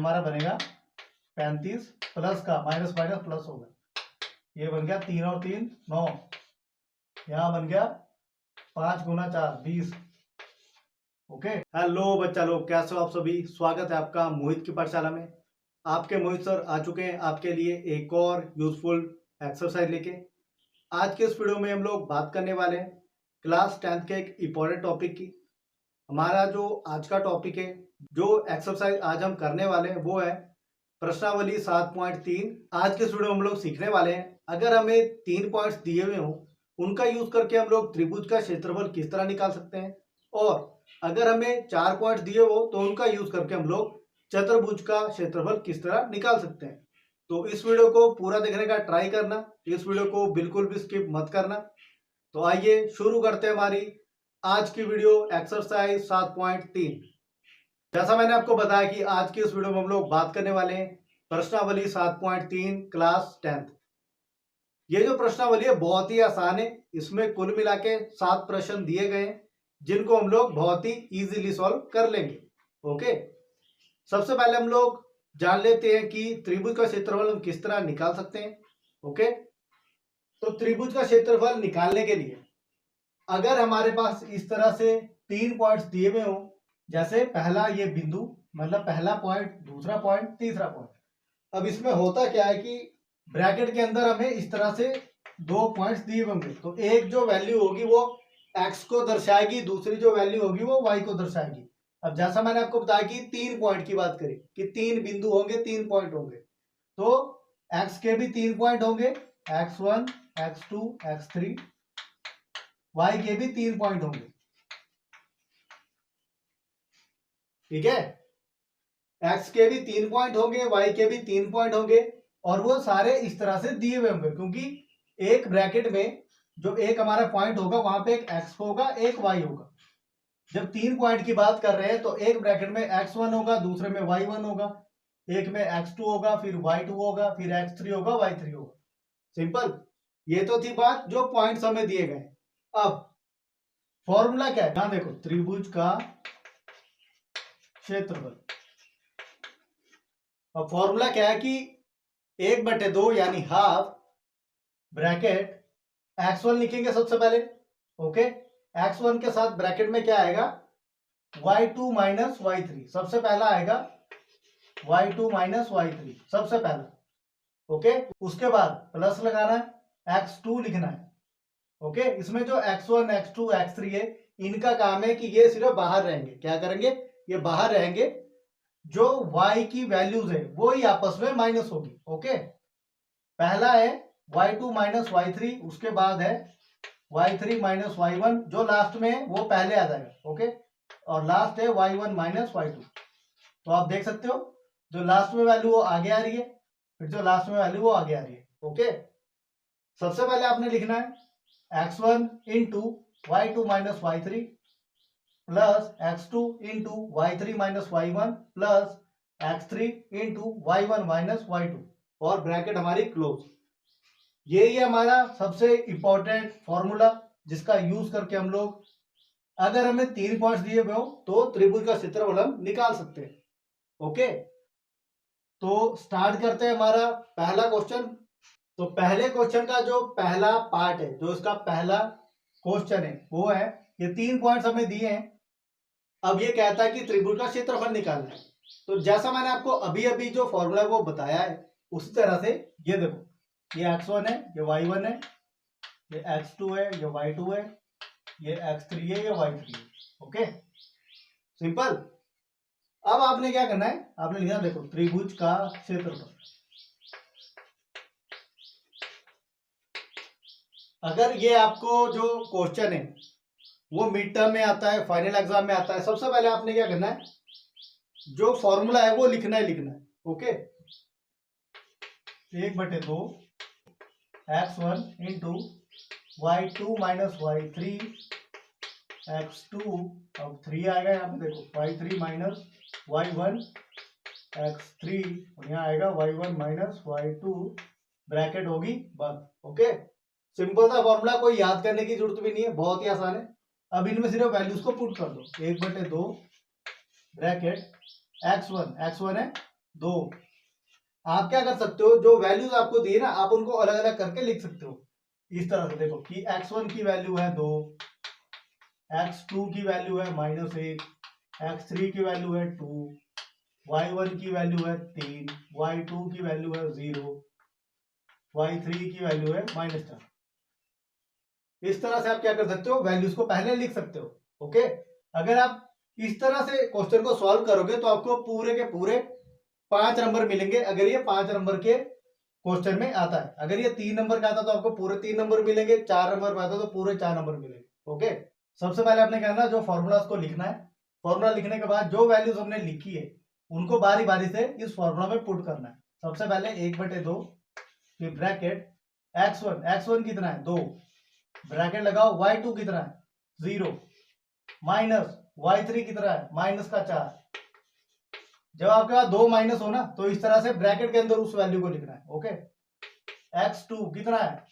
हमारा बनेगा 35 प्लस का माइनस माइनस प्लस होगा, ये बन गया 3 और 3 9, यहाँ बन गया 5 गुना 4 20। ओके, हेलो बच्चा लोग, कैसे हो आप सभी। स्वागत है आपका मोहित की पाठशाला में। आपके मोहित सर आ चुके हैं आपके लिए एक और यूजफुल एक्सरसाइज लेके। आज के इस वीडियो में हम लोग बात करने वाले हैं क्लास 10th के एक इम्पोर्टेंट टॉपिक की। हमारा जो आज का टॉपिक है, जो एक्सरसाइज आज हम करने वाले हैं वो है प्रश्नावली 7.3। आज के इस वीडियो में हम लोग सीखने वाले हैं, अगर हमें 3 पॉइंट्स दिए हुए हों उनका यूज करके हम लोग त्रिभुज का क्षेत्रफल किस तरह निकाल सकते हैं, और अगर हमें 4 पॉइंट्स दिए हो तो उनका यूज करके हम लोग चतुर्भुज का क्षेत्रफल किस तरह निकाल सकते हैं। तो इस वीडियो को पूरा देखने का ट्राई करना, इस वीडियो को बिल्कुल भी स्किप मत करना। तो आइए शुरू करते हैं हमारी आज की वीडियो एक्सरसाइज 7.3। जैसा मैंने आपको बताया कि आज की इस वीडियो में हम लोग बात करने वाले हैं प्रश्नावली 7.3 क्लास 10th। ये जो प्रश्नावली है बहुत ही आसान है, इसमें कुल मिला के 7 प्रश्न दिए गए हैं जिनको हम लोग बहुत ही इजीली सॉल्व कर लेंगे। ओके, सबसे पहले हम लोग जान लेते हैं कि त्रिभुज का क्षेत्रफल हम किस तरह निकाल सकते हैं। ओके, तो त्रिभुज का क्षेत्रफल निकालने के लिए अगर हमारे पास इस तरह से 3 पॉइंट्स दिए हुए हों, जैसे पहला ये बिंदु, मतलब पहला पॉइंट, दूसरा पॉइंट, तीसरा पॉइंट। अब इसमें होता क्या है कि ब्रैकेट के अंदर हमें इस तरह से 2 पॉइंट्स दिए होंगे, तो एक जो वैल्यू होगी वो x को दर्शाएगी, दूसरी जो वैल्यू होगी वो y को दर्शाएगी। अब जैसा मैंने आपको बताया कि 3 पॉइंट की बात करें कि 3 बिंदु होंगे, 3 पॉइंट होंगे, तो x के भी 3 पॉइंट होंगे, x1 x2 x3, y के भी 3 पॉइंट होंगे। ठीक है, x के भी 3 पॉइंट होंगे, y के भी 3 पॉइंट होंगे, और वो सारे इस तरह से दिए हुए होंगे, क्योंकि एक ब्रैकेट में जो एक हमारा पॉइंट होगा वहां पे एक x होगा, एक y होगा। जब 3 पॉइंट की बात कर रहे हैं तो एक ब्रैकेट में x1 होगा, दूसरे में y1 होगा, एक में x2 होगा, फिर y2 होगा, फिर x3 होगा, y3 होगा। सिंपल, ये तो थी बात जो पॉइंट्स हमें दिए गए। अब फॉर्मूला क्या है, यहां देखो, त्रिभुज का क्षेत्रफल। अब फॉर्मूला क्या है कि 1/2 यानी हाफ ब्रैकेट x1 लिखेंगे सबसे पहले। ओके, x1 के साथ ब्रैकेट में क्या आएगा, y2 माइनस y3, सबसे पहला आएगा y2 माइनस y3 सबसे पहला। ओके, उसके बाद प्लस लगाना है, x2 लिखना है। ओके, इसमें जो x1 x2 x3 है इनका काम है कि ये सिर्फ बाहर रहेंगे। क्या करेंगे, ये बाहर रहेंगे, जो y की वैल्यूज है वो ही आपस में माइनस होगी। ओके, पहला है y2 माइनस y3, उसके बाद है y3 माइनस y1, जो लास्ट में है वो पहले आ जाएगा। ओके, और लास्ट है y1 माइनस y2। तो आप देख सकते हो जो लास्ट में वैल्यू वो आगे आ रही है, फिर जो लास्ट में वैल्यू वो आगे आ रही है। ओके, सबसे पहले आपने लिखना है x1 into y2 minus y3 plus x2 into y3 minus y1 plus x3 into y1 minus y2, और ब्रैकेट हमारी क्लोज। यही है हमारा सबसे इंपॉर्टेंट फॉर्मूला जिसका यूज करके हम लोग, अगर हमें 3 पॉइंट्स दिए हुए हो तो त्रिभुज का क्षेत्रफल हम निकाल सकते हैं। ओके, तो स्टार्ट करते हैं हमारा पहला क्वेश्चन। तो पहले क्वेश्चन का जो पहला पार्ट है, जो इसका पहला क्वेश्चन है वो है, ये 3 पॉइंट्स हमें दिए हैं। अब ये कहता है कि त्रिभुज का क्षेत्रफल निकालना है। तो जैसा मैंने आपको अभी अभी जो फॉर्मूला वो बताया है उसी तरह से ये देखो, ये x1 है, ये y1 है, ये x2 है, ये y2 है, ये x3 है, ये y3 है। Okay, simple. अब आपने क्या करना है, आपने लिखना, देखो, त्रिभुज का क्षेत्रफल। अगर ये आपको जो क्वेश्चन है वो मिड टर्म में आता है, फाइनल एग्जाम में आता है, सबसे पहले आपने क्या करना है, जो फॉर्मूला है वो लिखना है। Okay, 1/2 x1 into y2 minus y3 x2, अब 3 आएगा यहाँ पे, देखो y3 माइनस y1 x3, और यहाँ आएगा y1 माइनस y2, ब्रैकेट होगी बंद। ओके, सिंपल सा फॉर्मूला, कोई याद करने की जरूरत भी नहीं है, बहुत ही आसान है। अब इनमें सिर्फ वैल्यूज को पुट कर दो, 1/2 ब्रैकेट x1 है, 2। आप क्या कर सकते हो, जो वैल्यूज आपको दी है ना, आप उनको अलग अलग करके लिख सकते हो इस तरह से। देखो कि x1 की वैल्यू है 2, x2 की वैल्यू है -1, x3 की वैल्यू है 2, y1 की वैल्यू है 3, y2 की वैल्यू है 0, y3 की वैल्यू है -4। इस तरह से आप क्या कर सकते हो, वैल्यूज को पहले लिख सकते हो। ओके, अगर आप इस तरह से क्वेश्चन को सॉल्व करोगे तो आपको पूरे के पूरे 5 नंबर मिलेंगे, अगर ये 5 नंबर के क्वेश्चन में आता है। अगर ये 3 नंबर का आता तो आपको पूरे 3 नंबर मिलेंगे, 4 नंबर का आता तो पूरे 4 नंबर मिलेंगे। ओके, सबसे पहले आपने कहना जो फॉर्मूला को लिखना है, फॉर्मूला लिखने के बाद जो वैल्यूज हमने लिखी है उनको बारी बारी से इस फॉर्मूला में पुट करना है। सबसे पहले 1/2, फिर ब्रैकेट x1 कितना है 2, ब्रैकेट लगाओ, y2 कितना है 0, माइनस y3 कितना है -4। जब आपके पास 2 माइनस हो ना तो इस तरह से ब्रैकेट के अंदर उस वैल्यू को लिखना है। ओके, x2 कितना है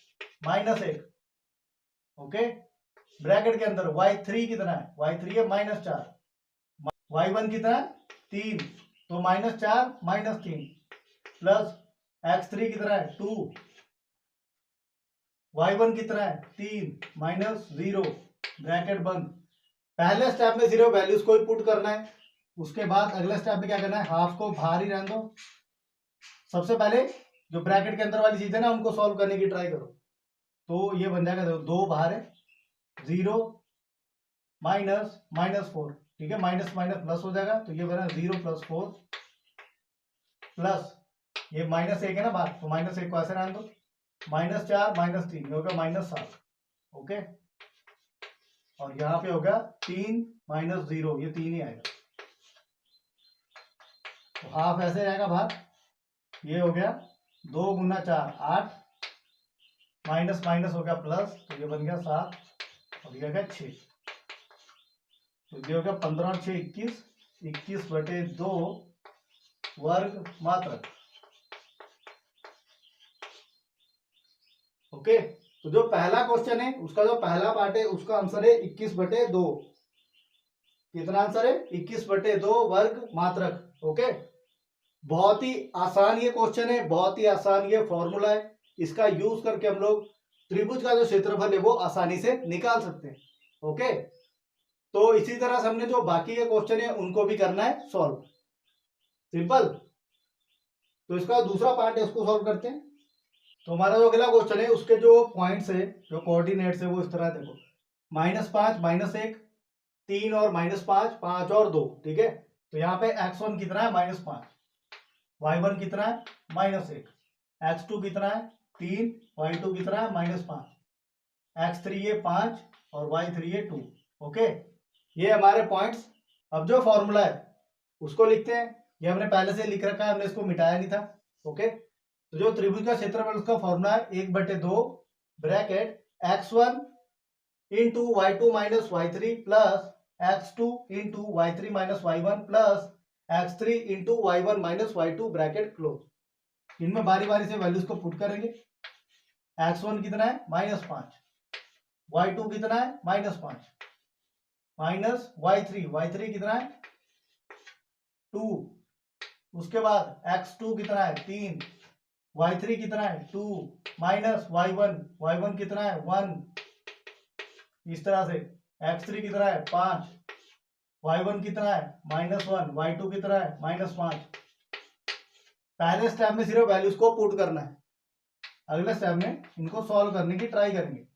-1, ओके, ब्रैकेट के अंदर y3 कितना है, y3 है -4, y1 कितना है 3, तो -4 -3, प्लस x3 कितना है 2, y1 कितना है 3 -0, ब्रैकेट बंद। पहले स्टेप में सिर्फ वैल्यूज को ही पुट करना है, उसके बाद अगले स्टेप में क्या करना है, हाफ को बाहर ही रहने दो। सबसे पहले जो ब्रैकेट के अंदर वाली चीज है ना उनको सॉल्व करने की ट्राई करो। तो ये बन जाएगा, देखो 2 बाहर है, 0 -4, ठीक है, माइनस माइनस प्लस हो जाएगा, तो ये बना 0 + 4 प्लस ये -1 है ना बाहर, तो -1 को ऐसे रहने दो, -4 -3 होगा -7। ओके, और यहाँ पे होगा 3 -0, ये 3 ही आएगा, तो हाफ ऐसे रहेगा बाहर। ये हो गया 2 × 4 8, माइनस माइनस हो गया प्लस, तो ये बन गया 7, और ये हो गया 6, तो ये हो गया 15 और 6 21, 21/2 वर्ग मात्रक। ओके, तो जो पहला क्वेश्चन है उसका जो पहला पार्ट है उसका आंसर है 21/2। कितना आंसर है 21/2 वर्ग मात्रक। ओके, बहुत ही आसान ये क्वेश्चन है, बहुत ही आसान ये फॉर्मूला है, इसका यूज करके हम लोग त्रिभुज का जो क्षेत्रफल है वो आसानी से निकाल सकते हैं। ओके, तो इसी तरह से हमने जो बाकी के क्वेश्चन है उनको भी करना है सॉल्व, सिंपल। तो इसका दूसरा पार्ट है उसको सॉल्व करते हैं। तो हमारा जो अगला क्वेश्चन है उसके जो पॉइंट्स है, जो कोऑर्डिनेट्स है वो इस तरह देखो, -5 -1 3 और -5 5 और 2, ठीक है। तो यहाँ पे x1 कितना है -5, y1 कितना है -1, x2 कितना है 3, y2 कितना है -5, x3 ये 5 और y3 ये 2। ओके, ये हमारे पॉइंट्स। अब जो फॉर्मूला है उसको लिखते हैं, ये हमने पहले से लिख रखा है, हमने इसको मिटाया नहीं था। ओके, तो जो त्रिभुज का क्षेत्रफल उसका फॉर्मूला है 1/2 bracket x1 × y2 - y3 plus x2 × y3 - y1 plus x3 × y1 - y2 bracket close. इनमें बारी बारी से वैल्यूज को पुट करेंगे। x1 कितना है -5, y2 कितना है -5, माइनस y3 कितना है 2, उसके बाद x2 कितना है 3, y3 कितना है 2, माइनस y1 कितना है 1, इस तरह से x3 कितना है 5, y1 कितना है -1, y2 कितना है -5। पहले स्टेप में सिर्फ वैल्यूज को पुट करना है, अगले स्टेप में इनको सॉल्व करने की ट्राई करेंगे।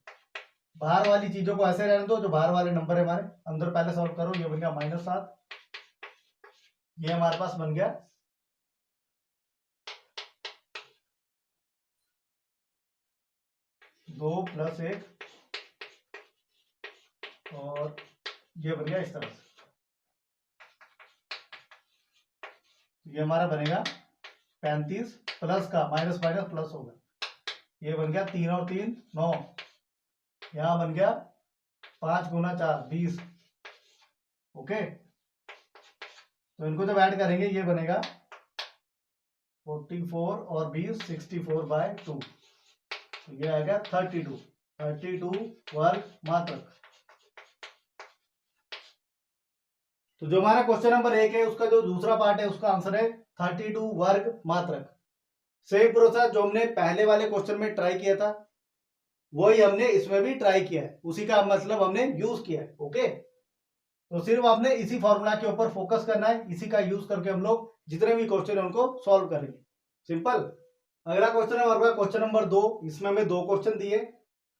बाहर वाली चीजों को ऐसे रहने दो, जो बाहर वाले नंबर है हमारे अंदर पहले सॉल्व करो। ये बन गया -7, ये हमारे पास बन गया 2 + 1, और ये बन गया इस तरह से। ये हमारा बनेगा 35 प्लस का माइनस माइनस प्लस होगा, ये बन गया 3 और 3 9, यहां बन गया 5 × 4 20। ओके, तो इनको जब ऐड करेंगे ये बनेगा 44 और 20 64/2, तो ये आएगा 32 वर्ग मात्रक। तो जो हमारा क्वेश्चन नंबर 1 है उसका जो दूसरा पार्ट है उसका आंसर है 32 वर्ग मात्रक। सेम प्रोसेस जो हमने पहले वाले क्वेश्चन में ट्राई किया था वही हमने इसमें भी ट्राई किया है, उसी का मतलब हमने यूज किया है। ओके, तो सिर्फ आपने इसी फॉर्मूला के ऊपर फोकस करना है, इसी का यूज करके हम लोग जितने भी क्वेश्चन है उनको सॉल्व करेंगे। सिंपल। अगला क्वेश्चन है हमारे पास क्वेश्चन नंबर 2। इसमें हमें दो क्वेश्चन दिए,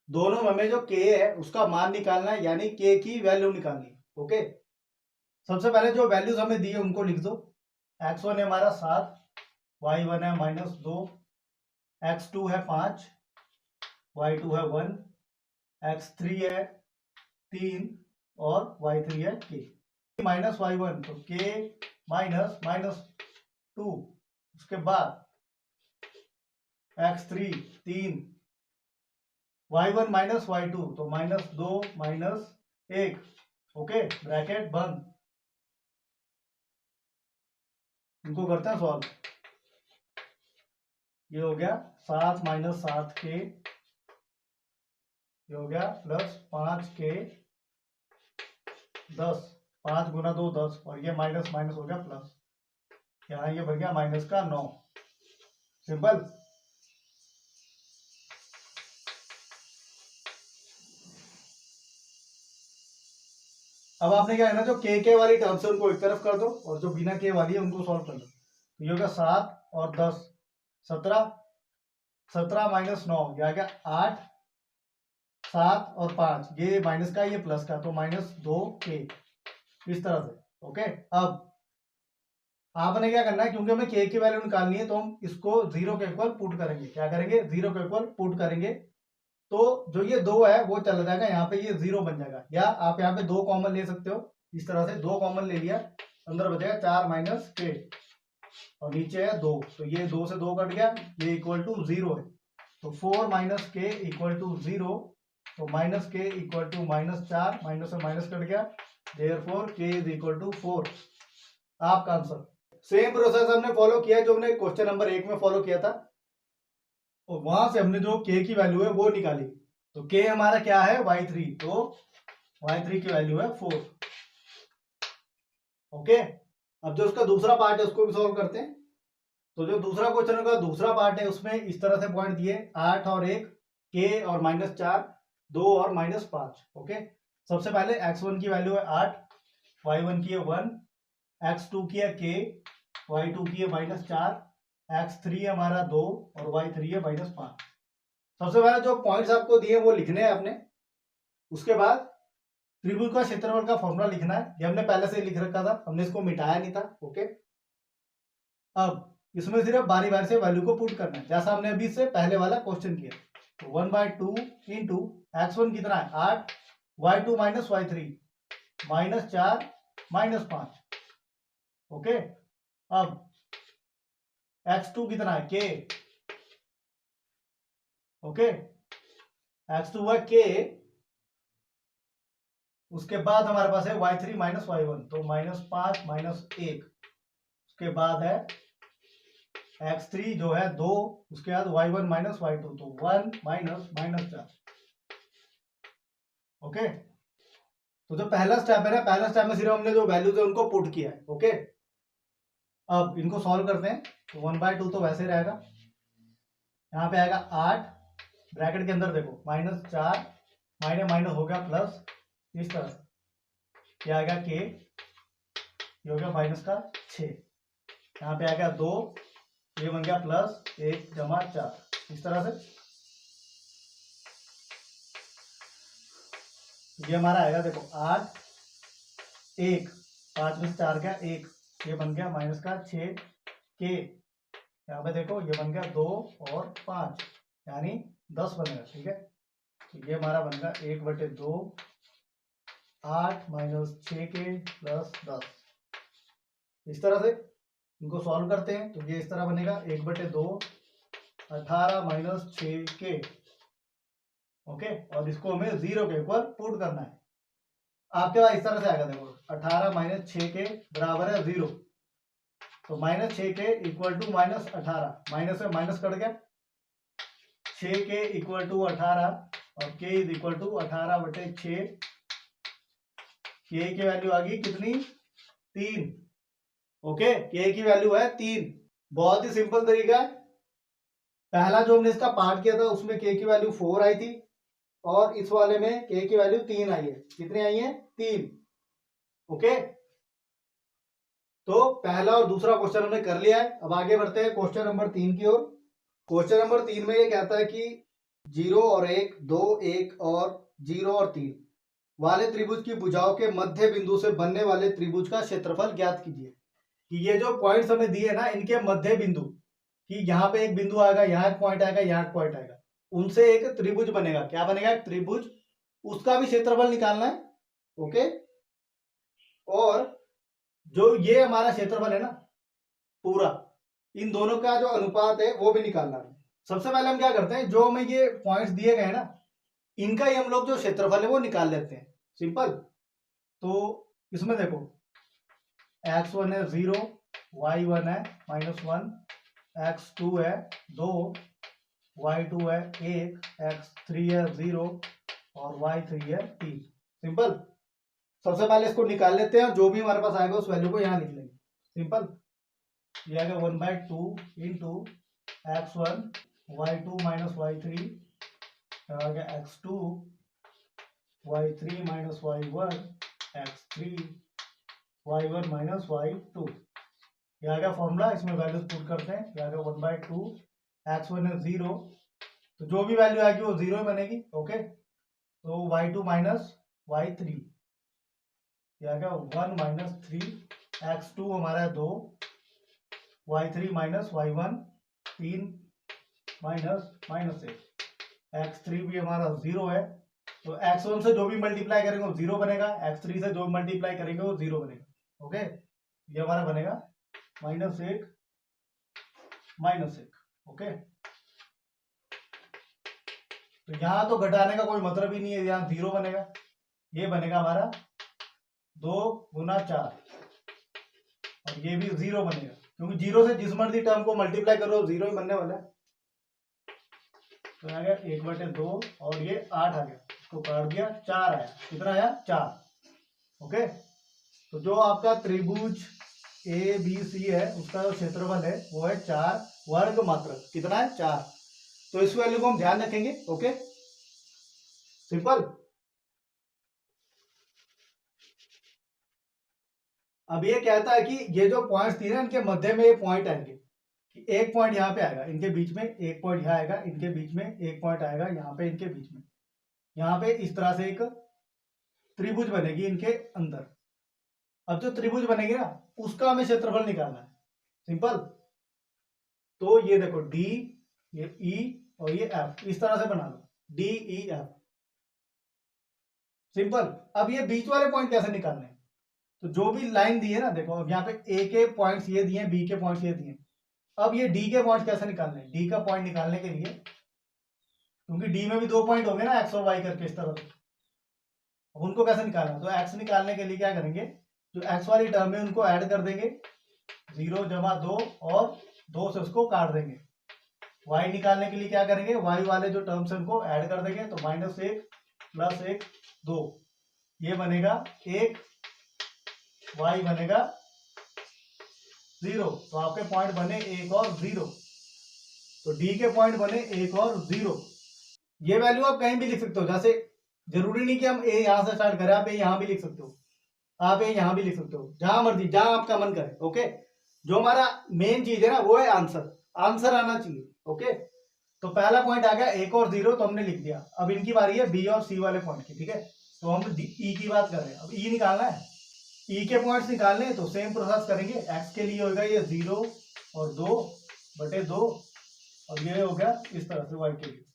दोनों में हमें जो के है उसका मान निकालना है, यानी के की वैल्यू निकालनी है। ओके, सबसे पहले जो वैल्यूज हमें दी है उनको लिख दो। x1 है हमारा 7, y1 है -2, x2 है 5, y2 है 1, x3 है 3 और y3 है k। -y1 तो k -2, उसके बाद x3 3, y1 -y2 तो -2 -1। ओके, ब्रैकेट बंद। इनको करते हैं सॉल्व। ये हो गया 7 - 7 के, ये हो गया प्लस 5 के 10, 5 गुना 2 10, और ये माइनस माइनस हो गया प्लस, यहाँ ये बन गया माइनस का 9। सिंपल। अब आपने क्या है ना, जो के वाली टर्म्स है उनको एक तरफ कर दो और जो बिना के वाली है उनको सॉल्व कर दो। तो ये होगा 7 और 10 17, 17 - 9 ये आ गया 8, 7 और 5 ये माइनस का ये प्लस का, तो -2 के, इस तरह से। ओके, अब आपने क्या करना है, क्योंकि हमें के की वैल्यू निकालनी है तो हम इसको 0 के इक्वल पुट करेंगे। क्या करेंगे, 0 के इक्वल पुट करेंगे। तो जो ये 2 है वो चला जाएगा, यहाँ पे ये 0 बन जाएगा, या आप यहाँ पे 2 कॉमन ले सकते हो। इस तरह से 2 कॉमन ले लिया, अंदर बचेगा 4 - के और नीचे है 2, तो ये 2 से 2 कट गया, ये इक्वल टू 0 है। तो 4 - के इक्वल टू 0, तो माइनस के इक्वल टू -4, माइनस से माइनस कट गया, देयरफॉर के इज इक्वल टू 4। आपका आंसर। सेम प्रोसेस हमने फॉलो किया जो हमने क्वेश्चन नंबर 1 में फॉलो किया था, और वहां से हमने जो के की वैल्यू है वो निकाली। तो के हमारा क्या है, y3, तो y3 की वैल्यू है 4। ओके, अब जो उसका दूसरा पार्ट है उसको भी सॉल्व करते हैं। तो जो दूसरा क्वेश्चन का दूसरा पार्ट है उसमें इस तरह से पॉइंट दिए, 8 और 1, के और -4, 2 और -5। ओके, सबसे पहले x1 की वैल्यू है 8, y1 की है 1, x2 की है k, y2 की है -4, x3 है हमारा 2 और y3 है -5। सबसे पहले जो पॉइंट्स आपको दिए वो लिखने हैं आपने। उसके बाद त्रिभुज का क्षेत्रफल का फॉर्मूला लिखना है, ये हमने पहले से ही लिख रखा था, हमने इसको मिटाया नहीं था। ओके, अब इसमें सिर्फ बारी बारी से वैल्यू को पुट करना है, जैसा हमने अभी से पहले वाला क्वेश्चन किया। तो 1/2 इंटू x1 कितना है 8, y2 - y3 -4 -5। ओके, अब x2 कितना है k। ओके, x2 है k, उसके बाद हमारे पास है y3 - y1 तो -5 -1, उसके बाद है x3 जो है 2, उसके बाद y1 - y2 तो 1 -4। ओके, तो जो पहला स्टेप है ना, पहला स्टेप में सिर्फ हमने जो वैल्यूज है उनको पुट किया है। ओके, अब इनको सॉल्व करते हैं। तो 1/2 तो वैसे रहेगा, यहाँ पे आएगा 8, ब्रैकेट के अंदर देखो -4, माइनस माइनस हो गया प्लस, इस तरह से। ये आ गया के, ये हो गया -6, यहाँ पे आ गया 2, ये बन गया +1 + 4, इस तरह से। ये हमारा आएगा देखो 8, 1, 5 में से 4 गया 1, ये बन गया -6 के, यहाँ पे देखो ये बन गया 2 और 5, यानी 10 बनेगा। ठीक है, तो ये हमारा बन गया 1/2, 8 - 6 के प्लस 10। इस तरह से इनको सॉल्व करते हैं तो ये इस तरह बनेगा 1/2, 18 - 6 के। ओके, और इसको हमें 0 के ऊपर पुट करना है। आपके पास इस तरह से आएगा देखो 18 - 6 के बराबर है 0, तो -6 के इक्वल टू -18, माइनस से माइनस कट गया, 6 के इक्वल टू 18 और k इज इक्वल टू 18/6। के की वैल्यू आ गई कितनी, 3। ओके, के की वैल्यू है 3। बहुत ही सिंपल तरीका है। पहला जो हमने इसका पार्ट किया था उसमें के की वैल्यू 4 आई थी और इस वाले में के की वैल्यू 3 आई है। कितनी आई है? 3। ओके, तो पहला और दूसरा क्वेश्चन हमने कर लिया है। अब आगे बढ़ते हैं क्वेश्चन नंबर 3 की ओर। क्वेश्चन नंबर 3 में ये कहता है कि 0 और 1, 2, 1 और 0 और 3 वाले त्रिभुज की भुजाओं के मध्य बिंदु से बनने वाले त्रिभुज का क्षेत्रफल ज्ञात कीजिए। कि ये जो पॉइंट्स हमें दिए ना, इनके मध्य बिंदु, कि यहाँ पे एक बिंदु आएगा, यहाँ एक पॉइंट आएगा, यहाँ एक पॉइंट आएगा, उनसे एक त्रिभुज बनेगा। क्या बनेगा? एक त्रिभुज। उसका भी क्षेत्रफल निकालना है। ओके, और जो ये हमारा क्षेत्रफल है ना पूरा, इन दोनों का जो अनुपात है वो भी निकालना है। सबसे पहले हम क्या करते हैं, जो हमें ये पॉइंट्स दिए गए ना, इनका ही हम लोग जो क्षेत्रफल है वो निकाल लेते हैं। सिंपल। तो इसमें देखो, x1 है 0, y1 है -1, x2 है 2, y2 है 1, x3 है 0 और y3 है 3। सिंपल। सबसे पहले इसको निकाल लेते हैं और जो भी हमारे पास आएगा उस वैल्यू को यहाँ लिख लेंगे। सिंपल। ये आ गया 1/2 into x1 y2 minus y3, आ गया x2 y3 minus y1, x3 y1 minus y2। ये आ गया फॉर्मूला। इसमें वैल्यूज पुट करते हैं। ये आ गया 1/2, x1 है 0, तो जो भी वैल्यू आएगी वो 0 ही बनेगी। ओके, तो y2 माइनस y3, ये आ गया 1 माइनस 3, x2 हमारा है 2, y3 minus y1 3 minus -1, x3 भी हमारा 0 है, तो x1 से जो भी मल्टीप्लाई करेंगे वो 0 बनेगा, x3 से जो मल्टीप्लाई करेंगे वो 0 बनेगा। ओके, ये हमारा बनेगा -1 -1। ओके, तो यहां तो घटाने का कोई मतलब ही नहीं है, यहां 0 बनेगा। ये बनेगा हमारा 2 गुना 4 और ये भी 0 बनेगा, क्योंकि 0 से जिस मर्जी टर्म को मल्टीप्लाई करो 0 ही बनने वाला है। तो आ गया 1/2 और ये 8 आ गया, इसको काट दिया, 4 आया। कितना आया? 4। ओके, तो जो आपका त्रिभुज ABC है उसका जो क्षेत्रफल है वो है 4 वर्ग मात्रक। कितना है? 4। तो इस वैल्यू को हम ध्यान रखेंगे। Okay, simple. अब ये कहता है कि ये जो पॉइंट्स थी ना, इनके मध्य में ये पॉइंट आएंगे। एक पॉइंट यहाँ पे आएगा इनके बीच में, एक पॉइंट यहाँ आएगा इनके बीच में, एक पॉइंट आएगा यहाँ पे इनके बीच में। यहाँ पे इस तरह से एक त्रिभुज बनेगी इनके अंदर। अब जो त्रिभुज बनेगी ना, उसका हमें क्षेत्रफल निकालना है। सिंपल। तो ये देखो डी, ये ई और ये एफ, इस तरह से बना लो, डी ई एफ। सिंपल। अब ये बीच वाले पॉइंट कैसे निकालने हैं? तो जो भी लाइन दी है ना, देखो अब यहाँ पे ए के पॉइंट्स ये दिए, बी के पॉइंट्स ये दिए। अब ये डी के पॉइंट कैसे निकालने हैं? डी का पॉइंट निकालने के लिए, क्योंकि डी में भी 2 पॉइंट होंगे ना, एक्स और वाई करके इस तरह से, उनको कैसे निकालना? तो एक्स निकालने के लिए क्या करेंगे, जो एक्स वाली टर्म है उनको ऐड कर देंगे, 0 जमा 2 और 2 से उसको काट देंगे। वाई निकालने के लिए क्या करेंगे, वाई वाले जो टर्म्स है उनको ऐड कर देंगे, तो -1 + 1 2, ये बनेगा 1, वाई बनेगा 0। तो आपके पॉइंट बने 1 और 0, तो डी के पॉइंट बने 1 और 0। ये वैल्यू आप कहीं भी लिख सकते हो, जैसे जरूरी नहीं कि हम ए यहां से स्टार्ट करें, आप ए यहां भी लिख सकते हो, आप ए यहां भी लिख सकते हो, जहां मर्जी, जहां आपका मन करे। ओके, जो हमारा मेन चीज है ना वो है आंसर, आंसर आना चाहिए। ओके, तो पहला पॉइंट आ गया 1 और 0, तो हमने लिख दिया। अब इनकी बारी है बी और सी वाले पॉइंट की। ठीक है, तो हम ई की बात कर रहे हैं, अब ई निकालना है, ई के पॉइंट्स निकालने हैं, तो सेम प्रोसेस करेंगे। एक्स के लिए होगा ये 0 और 2/2 और ये हो गया इस तरह से वाई के लिए,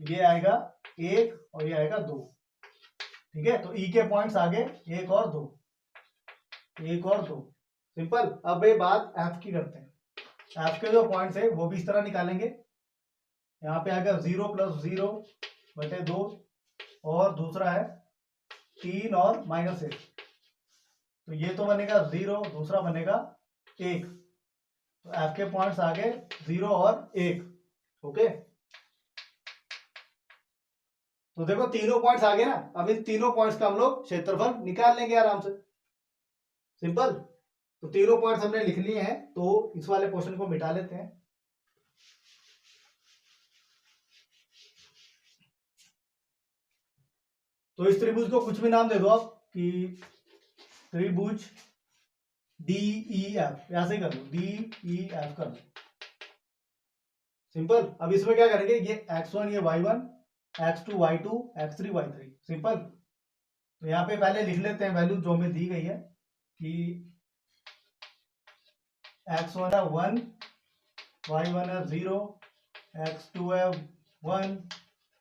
ये आएगा 1 और ये आएगा 2। ठीक है, तो ई के पॉइंट्स आगे 1 और 2, 1 और 2। सिंपल। अब ये बात एफ की करते हैं। एफ के जो पॉइंट्स है वो भी इस तरह निकालेंगे। यहाँ पे आएगा 0 + 0/2 और दूसरा है 3 और -1, तो ये तो बनेगा 0, दूसरा बनेगा 1। तो एफ के पॉइंट्स आगे 0 और 1। ओके, तो देखो तीनों पॉइंट्स आ गए ना। अब इन तीनों पॉइंट्स का हम लोग क्षेत्रफल निकाल लेंगे आराम से। सिंपल। तो तीनों पॉइंट्स हमने लिख लिए हैं, तो इस वाले क्वेश्चन को मिटा लेते हैं। तो इस त्रिभुज को कुछ भी नाम दे दो आप, कि त्रिभुज DEF, ऐसे ही कर लो, DEF कर लो, सिंपल। अब इसमें क्या करेंगे, ये x1 ये y1, x2 y2, x3 y3, simple. तो यहाँ पे पहले लिख लेते हैं वैल्यू जो हमें दी गई है, कि x1 है 1, y1 है 0, x2 है 1,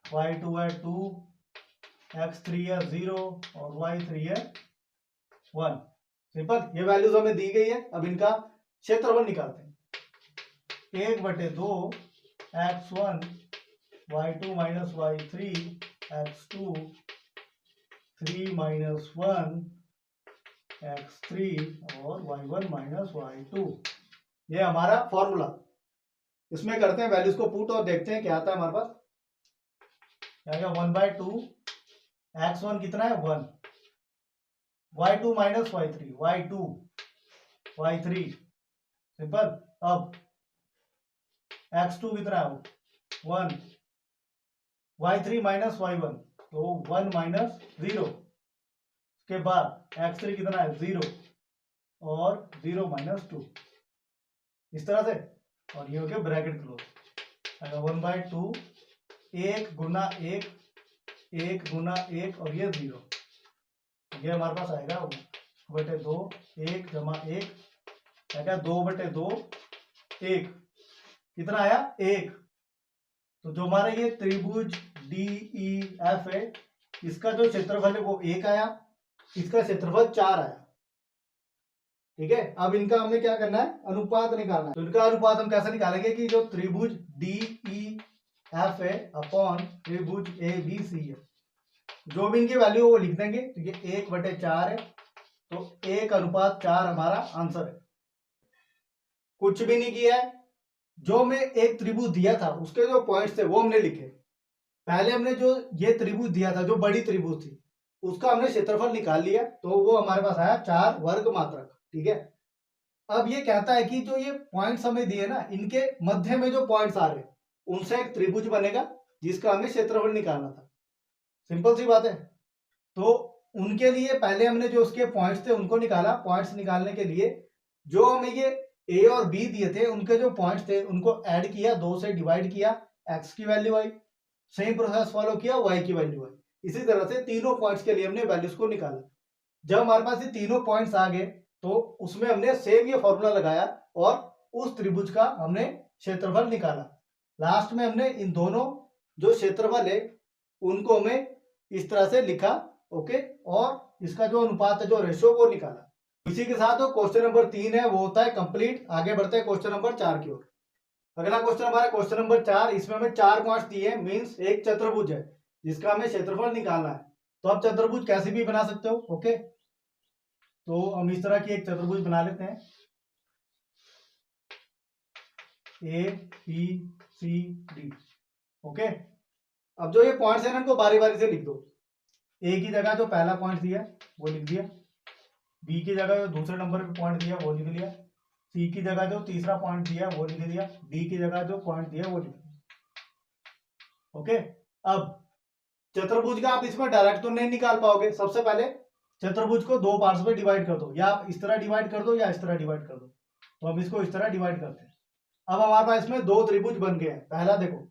y2 है 2, x3 है 0 और y3 है 1, सिंपल। ये वैल्यूज हमें दी गई है। अब इनका क्षेत्रफल निकालते हैं। 1/2 x1 y2 minus y3 x2 3 minus 1 x3 और y1 माइनस y2, ये हमारा फॉर्मूला। इसमें करते हैं वैल्यूज को पुट और देखते हैं क्या आता है हमारे पास। क्या 1/2 x1 कितना है 1, y2 minus y3 y2 y3, simple. अब x2 कितना है 1, y3 माइनस y1 तो 1 माइनस 0, के बाद x3 कितना है 0 और 0 माइनस 2, इस तरह से। और ये हो गया ब्रैकेट क्लोज। अगर 1/2 1 गुना 1 1 गुना 1 और ये 0, ये हमारे पास आएगा 2/2 1 जमा 1 आएगा 2/2 1, कितना आया 1। तो जो हमारा ये त्रिभुज DEF है, इसका जो क्षेत्रफल है वो 1 आया, इसका क्षेत्रफल 4 आया, ठीक है। अब इनका हमने क्या करना है, अनुपात निकालना है। तो इनका अनुपात हम कैसे निकालेंगे, कि जो त्रिभुज DEF है अपॉन त्रिभुज ABC है, जो भी इनकी वैल्यू वो लिख देंगे। तो ये 1/4 है, तो 1:4 हमारा आंसर है। कुछ भी नहीं किया है, जो मैं एक त्रिभुज दिया था उसके जो पॉइंट्स थे वो हमने लिखे। पहले हमने जो ये त्रिभुज दिया था, जो बड़ी त्रिभुज थी, उसका हमने क्षेत्रफल निकाल लिया, तो वो हमारे पास आया 4 वर्ग मात्रक, ठीक है। अब ये कहता है कि जो ये पॉइंट्स हमें दिए ना, इनके मध्य में जो पॉइंट्स आ रहे उनसे एक त्रिभुज बनेगा जिसका हमें क्षेत्रफल निकालना था, सिंपल सी बात है। तो उनके लिए पहले हमने जो उसके पॉइंट्स थे उनको निकाला। पॉइंट्स निकालने के लिए जो हमें ये ए और बी दिए थे, उनके जो पॉइंट्स थे उनको ऐड किया, 2 से डिवाइड किया, एक्स की वैल्यू आई, सेम प्रोसेस फॉलो किया, वाई की वैल्यू आई। इसी तरह से तीनों पॉइंट्स के लिए हमने वैल्यूज को निकाला। जब हमारे पास ये तीनों पॉइंट्स आ गए, तो उसमें हमने सेम ये फॉर्मूला लगाया और उस त्रिभुज का हमने क्षेत्रफल निकाला। लास्ट में हमने इन दोनों जो क्षेत्रफल है उनको हमें इस तरह से लिखा, ओके, और इसका जो अनुपात है, जो रेशियो, वो निकाला। इसी के साथ क्वेश्चन नंबर 3 है वो होता है कंप्लीट। आगे बढ़ते हैं क्वेश्चन नंबर 4 की ओर। अगला क्वेश्चन हमारा क्वेश्चन नंबर 4। इसमें हमें 4 पॉइंट्स दिए हैं, मींस एक चतुर्भुज है जिसका हमें क्षेत्रफल निकालना है। तो आप चतुर्भुज कैसे भी बना सकते हो, ओके। तो हम इस तरह की एक चतुर्भुज बना लेते हैं, ABCD, ओके। अब जो ये पॉइंट्स है ना, इनको बारी बारी से लिख दो। ए की जगह जो पहला पॉइंट दिया वो लिख दिया, बी की जगह जो दूसरे नंबर पे पॉइंट दिया वो लिख लिया, सी की जगह जो तीसरा पॉइंट दिया वो लिख दिया, डी की जगह जो पॉइंट दिया वो लिख दिया, ओके। अब चतुर्भुज का आप इसमें डायरेक्ट तो नहीं निकाल पाओगे। सबसे पहले चतुर्भुज को 2 पार्ट्स में डिवाइड कर दो, या आप इस तरह डिवाइड कर दो या इस तरह डिवाइड कर दो। तो हम इसको इस तरह डिवाइड करते हैं। अब हमारे पास इसमें 2 त्रिभुज बन गए हैं। पहला देखो,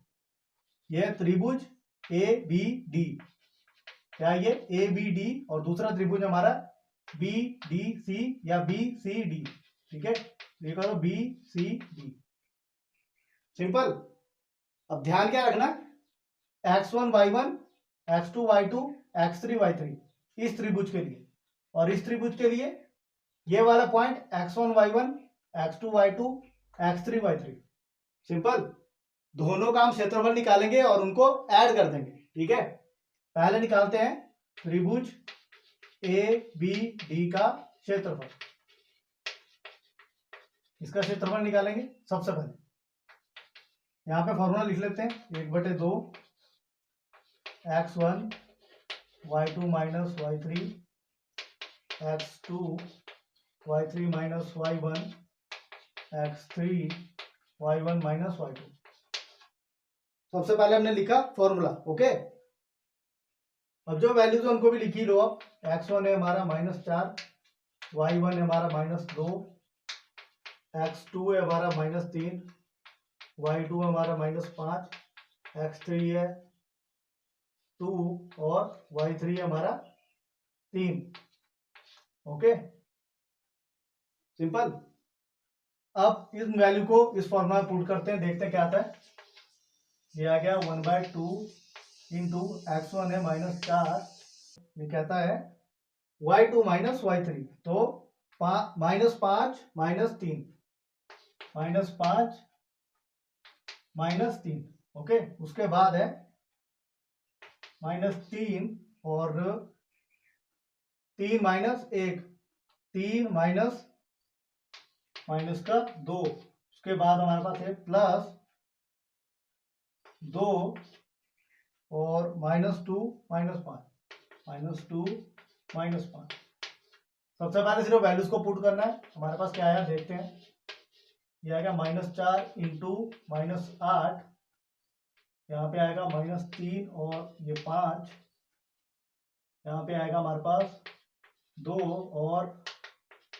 ये त्रिभुज ABD, क्या ये ABD, और दूसरा त्रिभुज हमारा BDC या BCD, ठीक है। ये करो BCD, सिंपल। अब ध्यान क्या रखना, x1 y1 x2 y2 x3 y3 इस त्रिभुज के लिए, और इस त्रिभुज के लिए ये वाला point x1 y1 x2 y2 x3 y3, simple. दोनों का हम क्षेत्रफल निकालेंगे और उनको ऐड कर देंगे, ठीक है। पहले निकालते हैं त्रिभुज ABD का क्षेत्रफल। इसका क्षेत्रफल निकालेंगे। सबसे पहले यहां पे फॉर्मूला लिख लेते हैं, 1/2 x1 y2 minus y3 x2 y3 minus y1 x3 y1 minus y2। सबसे पहले हमने लिखा फॉर्मूला। ओके, अब जो वैल्यूज है उनको भी लिखी लो। अब x1 है हमारा -4, y1 है हमारा -2, x2 है हमारा -3, y2 है हमारा -5, x3 है 2 और y3 है हमारा 3। Okay, simple. अब इस वैल्यू को इस फॉर्मूला में पुट करते हैं, देखते हैं क्या आता है। ये आ गया 1/2 इंटू x1 है -4, ये कहता है y2 माइनस y3, तो -5 -3 -5 -3। ओके, उसके बाद है -3 और 3 -1, 3 माइनस का 2। उसके बाद हमारे पास है +2 और -2 -5 -2 सबसे पहले सिर्फ वैल्यूज को पुट करना है। हमारे पास क्या आया देखते हैं। ये आएगा -4 इंटू -8, यहाँ पे आएगा -3 और ये 5, यहाँ पे आएगा हमारे पास 2 और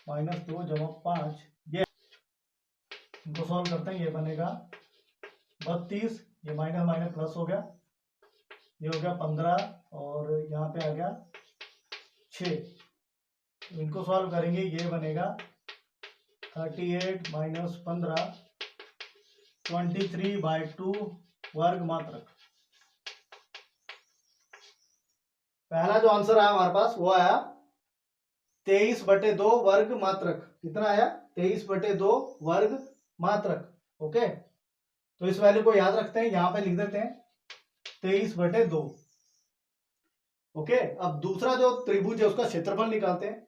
-2 जमा 5। ये इनको सॉल्व करते हैं, ये बनेगा 32, ये माइनस माइनस प्लस हो गया, ये हो गया 15 और यहाँ पे आ गया 6। इनको सॉल्व करेंगे, ये बनेगा 38 माइनस 15 23/2 वर्ग मात्रक। पहला जो आंसर आया हमारे पास वो आया 23/2 वर्ग मात्रक। कितना आया? 23/2 वर्ग मात्रक। ओके, तो इस वैल्यू को याद रखते हैं, यहां पे लिख देते हैं 23/2। ओके, अब दूसरा जो त्रिभुज है उसका क्षेत्रफल निकालते हैं।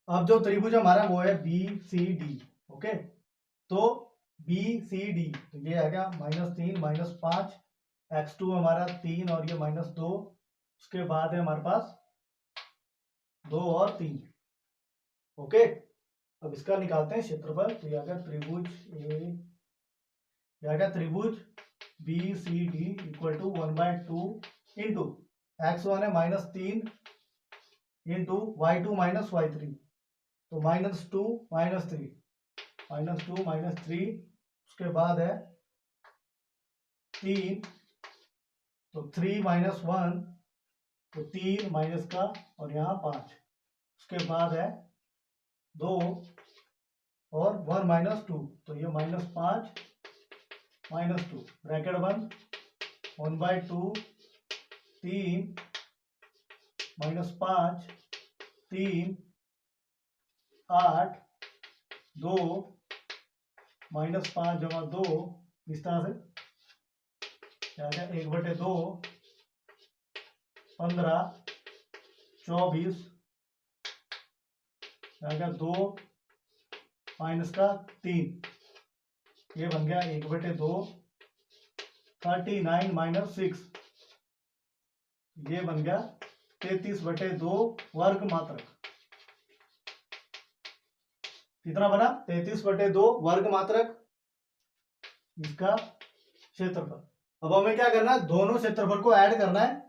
अब जो त्रिभुज हमारा वो है BCD। ओके, तो BCD, तो ये आ गया -3 -5, x2 हमारा 3 और ये -2। उसके बाद है हमारे पास 2 और 3। ओके, अब इसका निकालते हैं क्षेत्रफल। तो ये आ गया त्रिभुज त्रिभुज BCD equal to 1/2 into x1 है -3 इंटू y2 माइनस y3, तो -2 -3 -2 -3। उसके बाद है 3, तो 3 -1, तो 3 माइनस का और यहाँ 5। उसके बाद है 2 और 1 -2, तो ये -5 -2 ब्रैकेट बंद, 1/2 3 -5 3 8 2 -5 जमा 2। इस तरह से क्या है 1/2 15 24 2 माइनस का 3, ये बन गया 1/2 39 -6, ये बन गया 33/2 वर्ग मात्रक। कितना बना? 33/2 वर्ग मात्रक इसका क्षेत्रफल। अब हमें क्या करना है, दोनों क्षेत्रफल को ऐड करना है,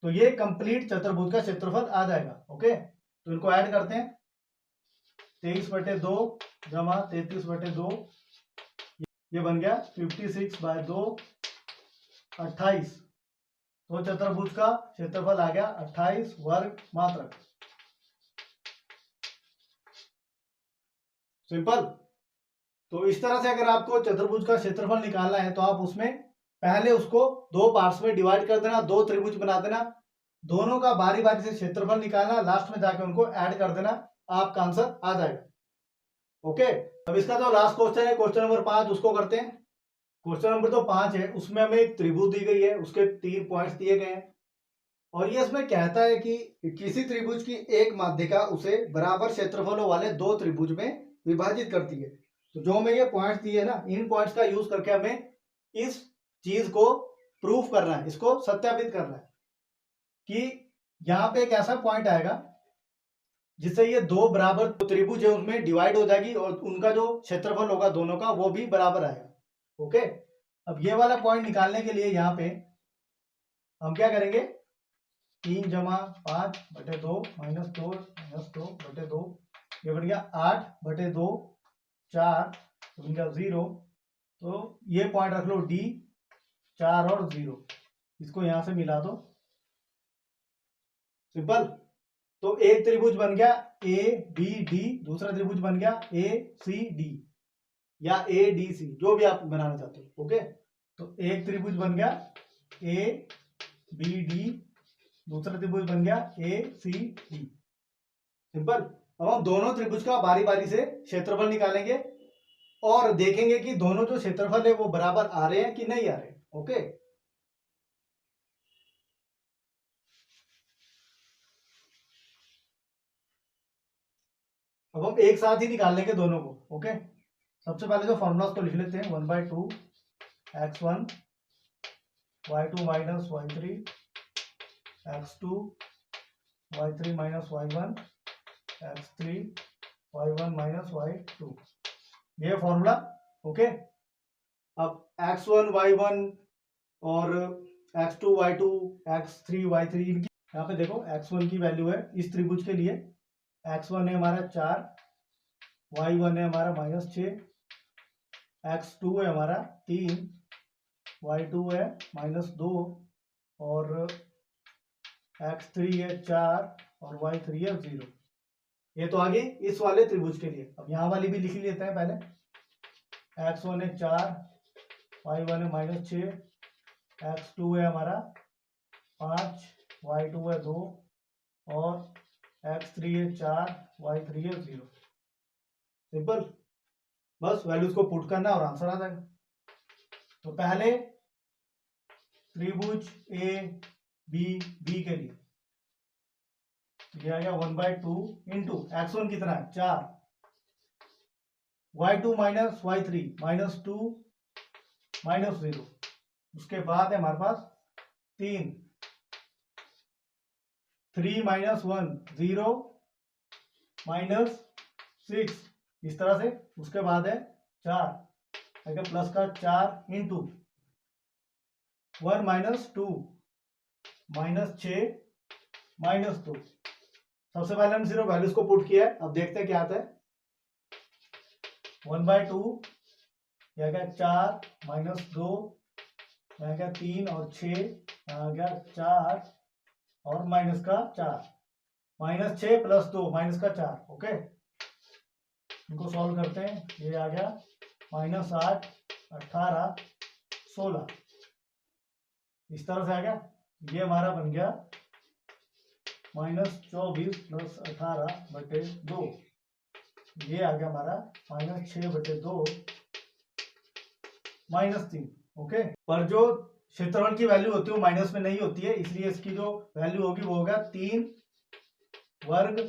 तो ये कंप्लीट चतुर्भुज का क्षेत्रफल आ जाएगा। ओके, तो इनको ऐड करते हैं, 23/2 जमा 33/2, ये बन गया 56/2 28। तो चतुर्भुज का क्षेत्रफल आ गया 28 वर्ग मात्रक। सिंपल। तो इस तरह से अगर आपको चतुर्भुज का क्षेत्रफल निकालना है तो आप उसमें पहले उसको 2 पार्ट्स में डिवाइड कर देना, 2 त्रिभुज बना देना, दोनों का बारी बारी से क्षेत्रफल निकालना, लास्ट में जाकर उनको ऐड कर देना, आपका आंसर आ जाएगा। ओके, अब इसका जो लास्ट क्वेश्चन है, क्वेश्चन नंबर 5, उसको करते हैं। क्वेश्चन नंबर तो 5 है, उसमें हमें एक त्रिभुज दी गई है, उसके 3 पॉइंट्स दिए गए हैं और ये इसमें कहता है कि किसी त्रिभुज की एक माध्यिका उसे बराबर क्षेत्रफलों वाले 2 त्रिभुज में विभाजित करती है। तो जो हमें ये पॉइंट्स दिए ना, इन पॉइंट्स का यूज करके हमें इस चीज को प्रूफ करना है, इसको सत्यापित करना है। कि यहाँ पे एक ऐसा पॉइंट आएगा जिससे ये दो बराबर त्रिभुज है उसमें डिवाइड हो जाएगी और उनका जो क्षेत्रफल होगा दोनों का वो भी बराबर आएगा। ओके, अब ये वाला पॉइंट निकालने के लिए यहाँ पे हम क्या करेंगे, 3 जमा 5/2 -2 ये बन गया 8/2, 4 बन गया 0। तो ये पॉइंट रख लो D, 4 और 0, इसको यहां से मिला दो, सिंपल। तो एक त्रिभुज बन गया ABD, दूसरा त्रिभुज बन गया ACD या ADC, जो भी आप बनाना चाहते हो। ओके, तो एक त्रिभुज बन गया ABD, दूसरा त्रिभुज बन गया ACD, सिंपल। अब हम दोनों त्रिभुज का बारी बारी से क्षेत्रफल निकालेंगे और देखेंगे कि दोनों जो क्षेत्रफल है वो बराबर आ रहे हैं कि नहीं आ रहे। ओके, अब हम एक साथ ही निकाल लेंगे दोनों को। ओके, सबसे पहले जो फॉर्मूला उसको लिख लेते हैं, 1/2 x1 y2 minus y3 x2 y3 minus y1 x3 y1 minus y2, ये फॉर्मूला। ओके, अब x1 y1 और x2 y2 x3 y3 इनकी यहाँ पे देखो, x1 की वैल्यू है इस त्रिभुज के लिए, x1 है हमारा 4, y1 है हमारा -6, x2 है हमारा 3, y2 है -2 और x3 है 4 और y3 है 0। ये तो आगे इस वाले त्रिभुज के लिए। अब यहाँ वाली भी लिख लेते हैं पहले, x1 है 4, y1 है -6, x2 है हमारा 5, y2 है 2 और x3 है 4, y3 है 0, सिंपल। बस वैल्यूज को पुट करना और आंसर आ जाएगा। तो पहले त्रिभुज ABB के लिए ये आ गया 1/2 इंटू x1 कितना है 4, y2 माइनस y3 -2 -0, उसके बाद है हमारे पास 3, 3 - 1 0 -6, इस तरह से। उसके बाद है 4 अगर प्लस का 4 इंटू 1 - 2 -6 -2। सबसे पहले हमने सिर्फ वैल्यूज को पुट किया है, अब देखते हैं क्या आता है। 1/2 यह गया 4 -2, यहाँ गया 3 और 6, यहाँ गया 4 और माइनस का 4, -6 + 2 -4। ओके, इनको सॉल्व करते हैं, ये आ गया -8 18 16, इस तरह से आ गया। ये हमारा बन गया -24 + 18/2, ये आ गया हमारा -6/2 -3। ओके, पर जो क्षेत्रफल की वैल्यू होती है वो माइनस में नहीं होती है, इसलिए इसकी जो वैल्यू होगी वो होगा 3 वर्ग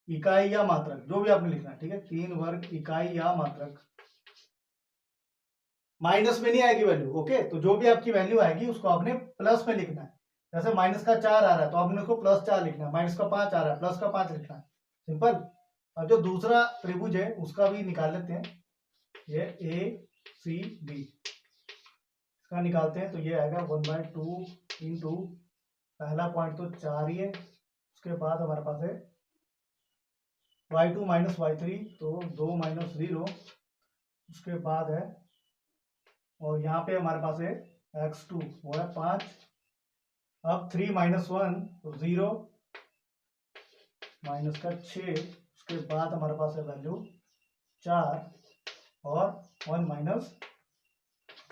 इकाई या मात्रक, जो भी आपने लिखना है, ठीक है। 3 वर्ग इकाई या मात्रक, माइनस में नहीं आएगी वैल्यू। ओके, तो जो भी आपकी वैल्यू आएगी उसको आपने प्लस में लिखना है। जैसे -4 आ रहा है तो आपने उसको +4 लिखना है, -5 आ रहा है +5 लिखना है, सिंपल। अब जो दूसरा त्रिभुज है उसका भी निकाल लेते हैं, ये ACD, इसका निकालते हैं। तो ये आएगा 1/2 इंटू, पहला पॉइंट तो 4 ही है, उसके बाद हमारे पास है y2 माइनस y3 तो 2 - 0, उसके बाद है, और यहाँ पे हमारे पास है x2 वो है 5, अब 3 - 1 तो 0 -6, उसके बाद हमारे पास है वैल्यू 4 और 1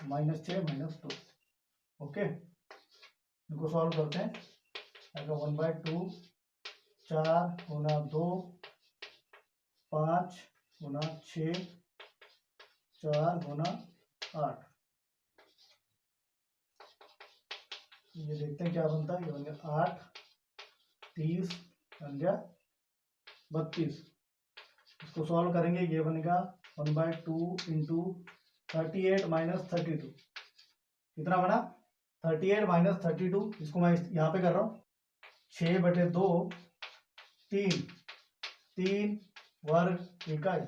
-6 -2। ओके, इनको सॉल्व करते हैं, आएगा 1/2 4 गुना 2 5 गुना 6 4 गुना 8, ये देखते हैं क्या बनता है। ये बन गया 8 30 बन गया 32, इसको सॉल्व करेंगे, ये बनेगा 1/2 इंटू 38 - 32, कितना बना 38 माइनस 32, इसको मैं यहाँ पे कर रहा हूँ 6/2 3 वर्ग इकाई।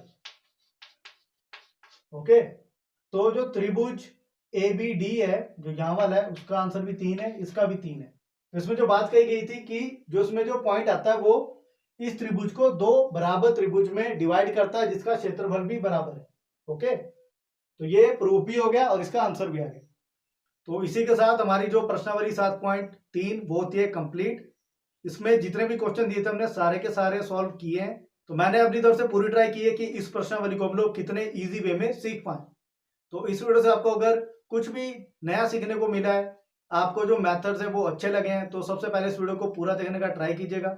ओके, तो जो त्रिभुज ABD है जो यहाँ वाला है उसका आंसर भी 3 है, इसका भी 3 है। तो इसमें जो बात कही गई थी कि जो इसमें जो पॉइंट आता है वो इस त्रिभुज को दो बराबर त्रिभुज में डिवाइड करता है जिसका क्षेत्रफल भी बराबर है। ओके, तो ये प्रूफ भी हो गया और इसका आंसर भी आ गया। तो इसी के साथ हमारी जो प्रश्नावली 7.3 वो होती है कंप्लीट। इसमें जितने भी क्वेश्चन दिए थे हमने सारे के सारे सॉल्व किए हैं। तो मैंने अपनी तरफ से पूरी ट्राई की है कि इस प्रश्नावली को हम लोग कितने इजी वे में सीख पाए। तो इस वीडियो से आपको अगर कुछ भी नया सीखने को मिला है, आपको जो मेथड्स है वो अच्छे लगे हैं, तो सबसे पहले इस वीडियो को पूरा देखने का ट्राई कीजिएगा।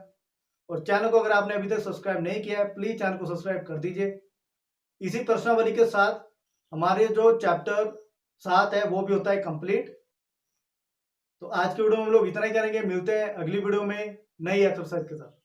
और चैनल को अगर आपने अभी तक सब्सक्राइब नहीं किया है प्लीज चैनल को सब्सक्राइब कर दीजिए। इसी प्रश्नावली के साथ हमारे जो चैप्टर 7 है वो भी होता है कंप्लीट। तो आज के वीडियो में हम लोग इतना ही करेंगे, मिलते हैं अगली वीडियो में नई एक्सरसाइज के साथ।